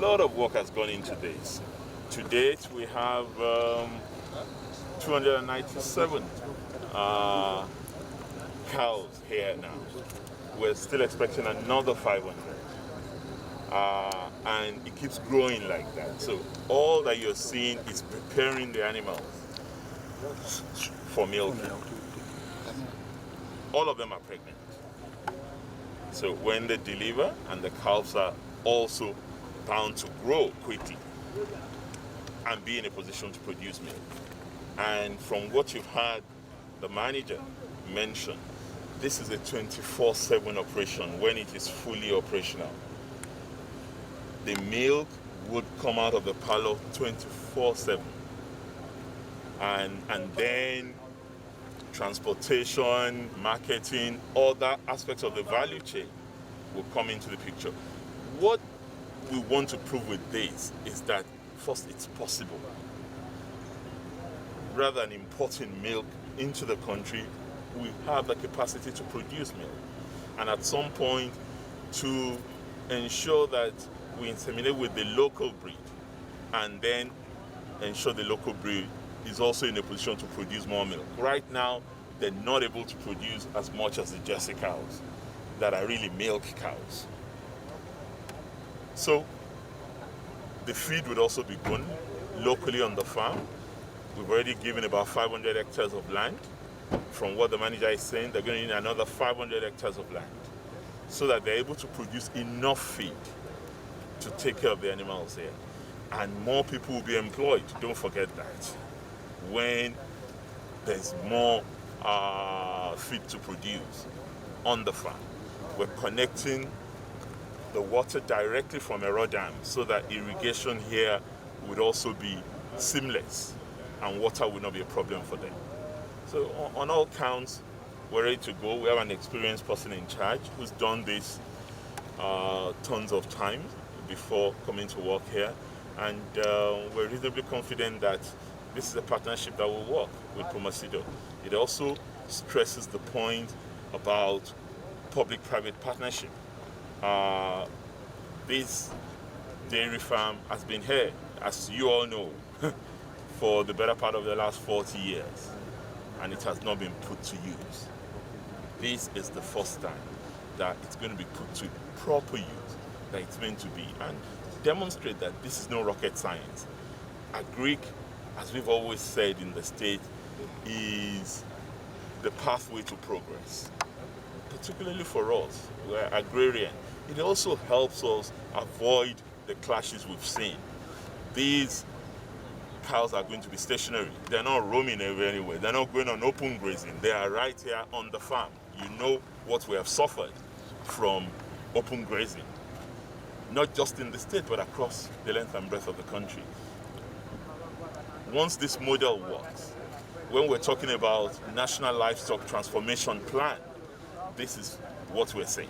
lot of work has gone into this. To date, we have 297 cows here now. We're still expecting another 500. And it keeps growing like that. So all that you're seeing is preparing the animals for milking. All of them are pregnant. So when they deliver, and the calves are also bound to grow quickly and be in a position to produce milk. And from what you've heard the manager mention, this is a 24/7 operation when it is fully operational. The milk would come out of the parlor 24/7. And then transportation, marketing, other aspects of the value chain will come into the picture. What we want to prove with this is that first, it's possible. Rather than importing milk into the country, we have the capacity to produce milk. And at some point, to ensure that we inseminate with the local breed and then ensure the local breed is also in a position to produce more milk. Right now, they're not able to produce as much as the Jersey cows that are really milk cows. So the feed would also be grown locally on the farm. We've already given about 500 hectares of land. From what the manager is saying, they're going to need another 500 hectares of land so that they're able to produce enough feed to take care of the animals here. And more people will be employed. Don't forget that. When there's more feed to produce on the farm, we're connecting the water directly from Ero Dam so that irrigation here would also be seamless and water will not be a problem for them. So on all counts, we're ready to go. We have an experienced person in charge who's done this tons of times before coming to work here, and we're reasonably confident that this is a partnership that will work with Promasidor. It also stresses the point about public-private partnership. This dairy farm has been here, as you all know, for the better part of the last 40 years, and it has not been put to use. This is the first time that it's going to be put to proper use, that it's meant to be, and demonstrate that this is no rocket science. Agric, as we've always said in the state, is the pathway to progress, particularly for us. We're agrarian. It also helps us avoid the clashes we've seen. These cows are going to be stationary. They're not roaming anywhere. They're not going on open grazing. They are right here on the farm. You know what we have suffered from open grazing, not just in the state, but across the length and breadth of the country. Once this model works, when we're talking about National Livestock Transformation Plan, this is what we're saying.